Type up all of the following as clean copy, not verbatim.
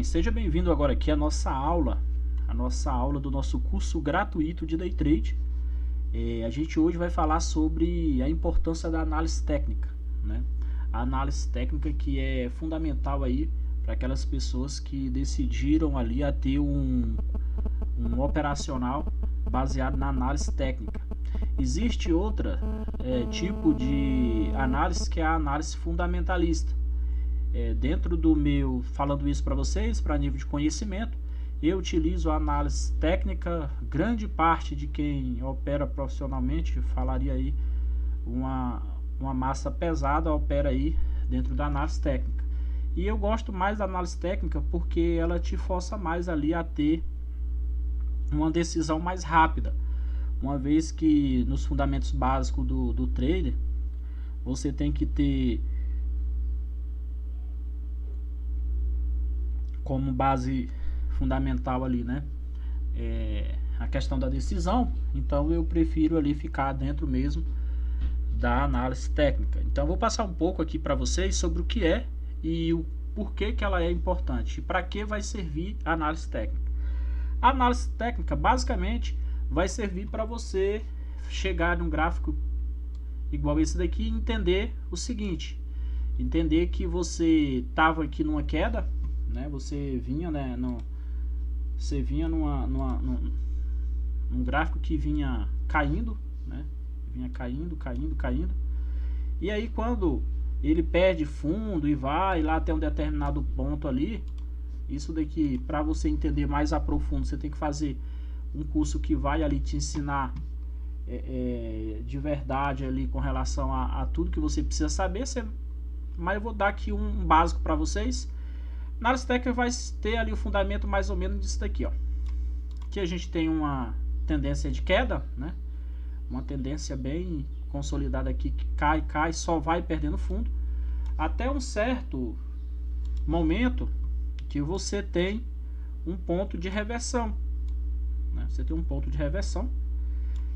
bem, seja bem-vindo agora aqui à nossa aula do nosso curso gratuito de Day Trade. A gente hoje vai falar sobre a importância da análise técnica, né? A análise técnica que é fundamental aí para aquelas pessoas que decidiram ali a ter um operacional baseado na análise técnica. Existe outra tipo de análise que é a análise fundamentalista. Dentro do meu, falando isso para vocês, para nível de conhecimento, eu utilizo a análise técnica. Grande parte de quem opera profissionalmente falaria aí uma massa pesada opera aí dentro da análise técnica. E eu gosto mais da análise técnica porque ela te força mais ali a ter uma decisão mais rápida, uma vez que nos fundamentos básicos do trader você tem que ter como base fundamental ali, né, a questão da decisão. Então eu prefiro ali ficar dentro mesmo da análise técnica. Então eu vou passar um pouco aqui para vocês sobre o que é e o porquê que ela é importante e para que vai servir a análise técnica. A análise técnica basicamente vai servir para você chegar num gráfico igual esse daqui e entender o seguinte: entender que você estava aqui numa queda, né? Você vinha, né, você vinha num gráfico que vinha caindo, né? Vinha caindo. E aí quando ele perde fundo e vai lá até um determinado ponto ali, isso daqui, para você entender mais a profundo, você tem que fazer um curso que vai ali te ensinar de verdade ali com relação a tudo que você precisa saber. Mas eu vou dar aqui um básico para vocês. Na análise técnica vai ter ali o fundamento mais ou menos disso daqui, ó. Aqui a gente tem uma tendência de queda, né? Uma tendência bem consolidada aqui, que cai, só vai perdendo fundo até um certo momento que você tem um ponto de reversão, né? Você tem um ponto de reversão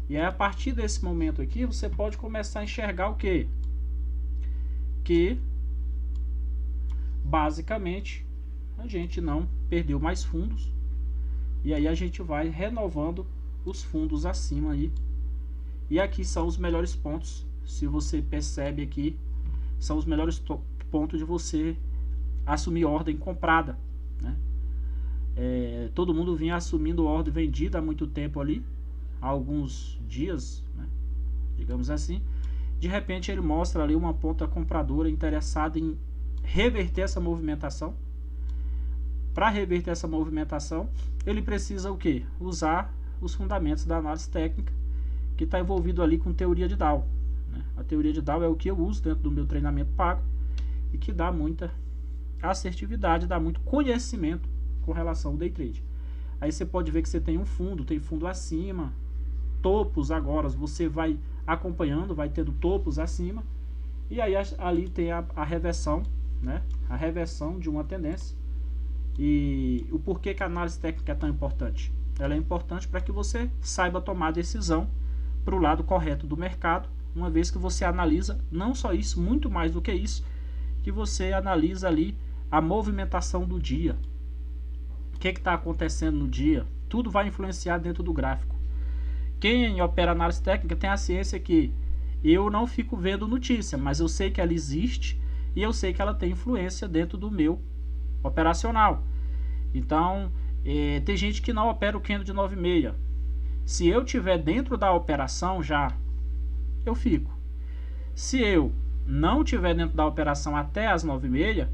e aí, a partir desse momento aqui você pode começar a enxergar o quê? Que basicamente a gente não perdeu mais fundos e aí a gente vai renovando os fundos acima aí. E aqui são os melhores pontos, se você percebe aqui, são os melhores pontos de você assumir ordem comprada, né? Todo mundo vinha assumindo ordem vendida há muito tempo ali, há alguns dias, né, digamos assim. De repente ele mostra ali uma ponta compradora interessada em reverter essa movimentação. Para reverter essa movimentação, ele precisa o que? Usar os fundamentos da análise técnica, que está envolvido ali com teoria de Dow, né? A teoria de Dow é o que eu uso dentro do meu treinamento pago e que dá muita assertividade, dá muito conhecimento com relação ao day trade. Aí você pode ver que você tem um fundo, tem fundo acima, topos agora, você vai acompanhando, vai tendo topos acima, e aí ali tem a reversão, né? A reversão de uma tendência. E o porquê que a análise técnica é tão importante? Ela é importante para que você saiba tomar a decisão para o lado correto do mercado, uma vez que você analisa não só isso, muito mais do que isso, que você analisa ali a movimentação do dia. O que está acontecendo no dia? Tudo vai influenciar dentro do gráfico. Quem opera análise técnica tem a ciência que eu não fico vendo notícia, mas eu sei que ela existe e eu sei que ela tem influência dentro do meu operacional. Então, tem gente que não opera o candle de 9,6. Se eu tiver dentro da operação já, eu fico. Se eu não tiver dentro da operação até as 9,6,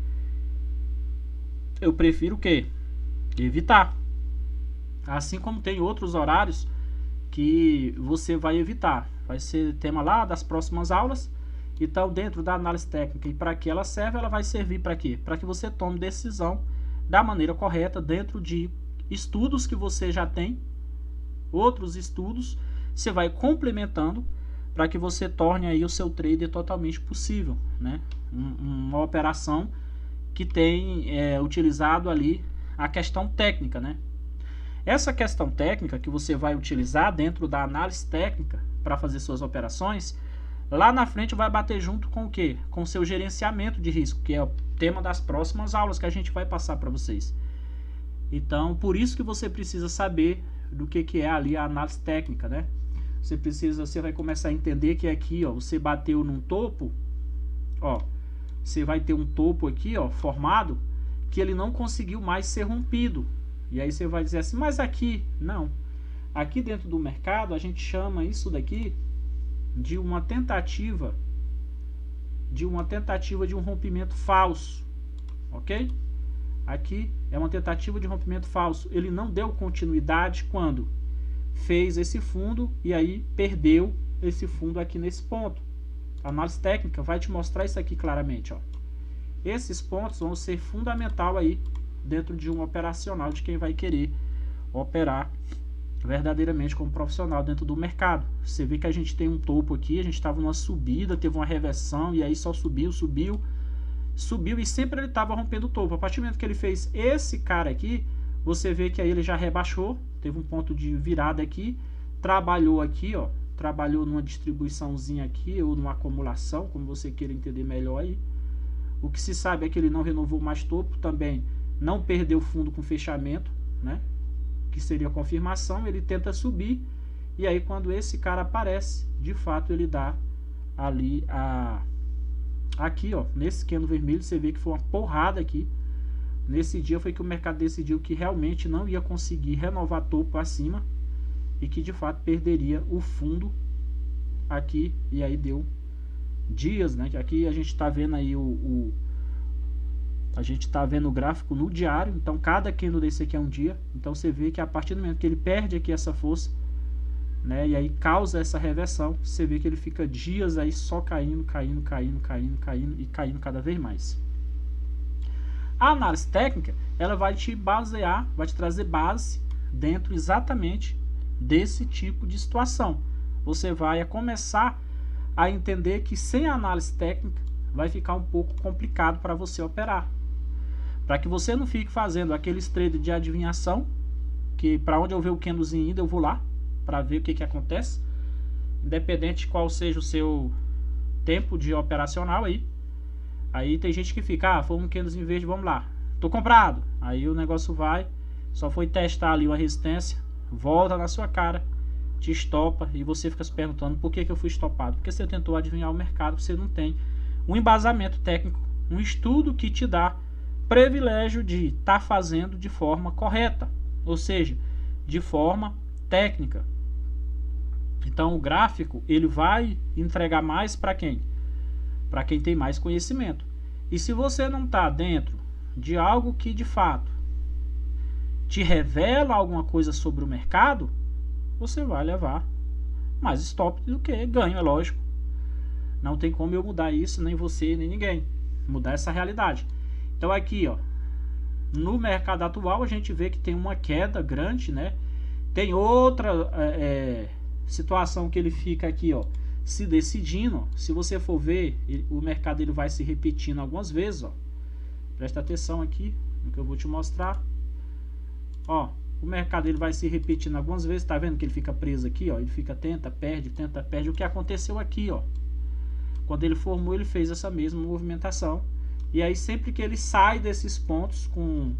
eu prefiro o quê? Evitar. Assim como tem outros horários que você vai evitar. Vai ser tema lá das próximas aulas. Então, dentro da análise técnica, e para que ela serve, ela vai servir para quê? Para que você tome decisão da maneira correta dentro de estudos que você já tem, outros estudos, você vai complementando para que você torne aí o seu trader totalmente possível, né? Uma operação que tem utilizado ali a questão técnica, né? Essa questão técnica que você vai utilizar dentro da análise técnica para fazer suas operações, lá na frente vai bater junto com o quê? Com o seu gerenciamento de risco, que é o tema das próximas aulas que a gente vai passar para vocês. Então, por isso que você precisa saber do que é ali a análise técnica, né? Você vai começar a entender que aqui, ó, você bateu num topo, ó, você vai ter um topo aqui, ó, formado, que ele não conseguiu mais ser rompido. E aí você vai dizer assim, mas aqui, não. Aqui dentro do mercado, a gente chama isso daqui de uma tentativa de um rompimento falso, ok? Aqui é uma tentativa de rompimento falso. Ele não deu continuidade quando fez esse fundo e aí perdeu esse fundo aqui nesse ponto. A análise técnica vai te mostrar isso aqui claramente, ó. Esses pontos vão ser fundamental aí dentro de um operacional de quem vai querer operar verdadeiramente como profissional dentro do mercado. Você vê que a gente tem um topo aqui, a gente estava numa subida, teve uma reversão e aí só subiu e sempre ele estava rompendo o topo. A partir do momento que ele fez esse cara aqui, você vê que aí ele já rebaixou, teve um ponto de virada aqui, trabalhou aqui, ó, trabalhou numa distribuiçãozinha aqui ou numa acumulação, como você queira entender melhor aí. O que se sabe é que ele não renovou mais topo, também não perdeu fundo com fechamento, né? Que seria a confirmação. Ele tenta subir e aí quando esse cara aparece, de fato ele dá ali aqui, ó, nesse candle vermelho, você vê que foi uma porrada aqui. Nesse dia foi que o mercado decidiu que realmente não ia conseguir renovar topo acima e que de fato perderia o fundo aqui, e aí deu dias, né? Aqui a gente está vendo aí a gente está vendo o gráfico no diário, então cada candle desse aqui é um dia. Então você vê que a partir do momento que ele perde aqui essa força, né, e aí causa essa reversão, você vê que ele fica dias aí só caindo e caindo cada vez mais. A análise técnica, ela vai te basear, vai te trazer base dentro exatamente desse tipo de situação. Você vai começar a entender que sem a análise técnica vai ficar um pouco complicado para você operar. Para que você não fique fazendo aqueles trades de adivinhação, que para onde eu ver o candlezinho indo, eu vou lá para ver o que acontece, independente de qual seja o seu tempo de operacional aí. Aí tem gente que fica, foi um candlezinho verde, vamos lá, tô comprado. Aí o negócio vai, só foi testar ali uma resistência, volta na sua cara, te estopa e você fica se perguntando por que eu fui estopado. Porque você tentou adivinhar o mercado, você não tem um embasamento técnico, um estudo que te dá privilégio de estar fazendo de forma correta, ou seja, de forma técnica. Então o gráfico ele vai entregar mais para quem? Para quem tem mais conhecimento. E se você não está dentro de algo que de fato te revela alguma coisa sobre o mercado, você vai levar mais stop do que ganho, é lógico. Não tem como eu mudar isso, nem você, nem ninguém. Mudar essa realidade. Então aqui, ó, no mercado atual a gente vê que tem uma queda grande, né? Tem outra situação que ele fica aqui, ó, se decidindo. Se você for ver, o mercado ele vai se repetindo algumas vezes, ó. Presta atenção aqui no que eu vou te mostrar. Ó, o mercado ele vai se repetindo algumas vezes, tá vendo que ele fica preso aqui, ó, ele fica tenta, perde. O que aconteceu aqui, ó? Quando ele formou, ele fez essa mesma movimentação. E aí sempre que ele sai desses pontos com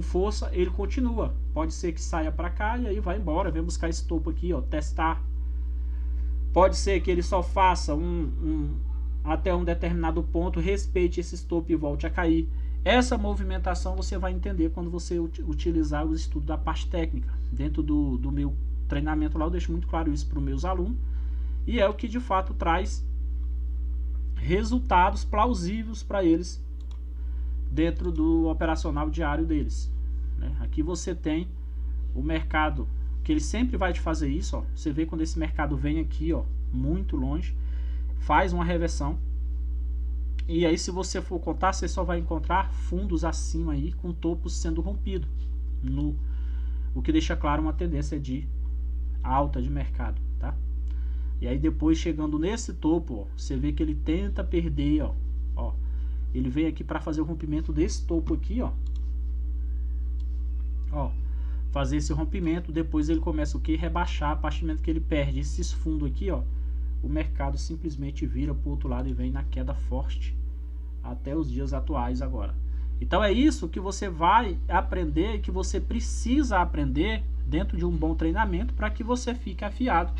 força, ele continua. Pode ser que saia para cá e aí vai embora, vem buscar esse topo aqui, ó, testar. Pode ser que ele só faça até um determinado ponto, respeite esse topo e volte a cair. Essa movimentação você vai entender quando você utilizar o estudo da parte técnica. Dentro do meu treinamento lá eu deixo muito claro isso para os meus alunos. E é o que de fato traz resultados plausíveis para eles dentro do operacional diário deles, né? Aqui você tem o mercado que ele sempre vai te fazer isso, ó. Você vê quando esse mercado vem aqui, ó, muito longe, faz uma reversão e aí se você for contar, você só vai encontrar fundos acima aí com topos sendo rompido, o que deixa claro uma tendência de alta de mercado, tá? E aí depois chegando nesse topo, ó, você vê que ele tenta perder, ó, ele vem aqui para fazer o rompimento desse topo aqui, ó, fazer esse rompimento, depois ele começa o que? Rebaixar. A partir do momento que ele perde esses fundos aqui, ó, o mercado simplesmente vira para o outro lado e vem na queda forte até os dias atuais agora. Então é isso que você vai aprender, que você precisa aprender dentro de um bom treinamento para que você fique afiado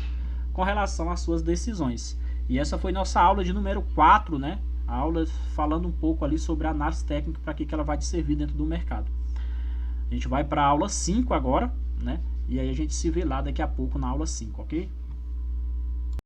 com relação às suas decisões. E essa foi nossa aula de número 4, né? A aula falando um pouco ali sobre a análise técnica, para que ela vai te servir dentro do mercado. A gente vai para a aula 5 agora, né? E aí a gente se vê lá daqui a pouco na aula 5, ok?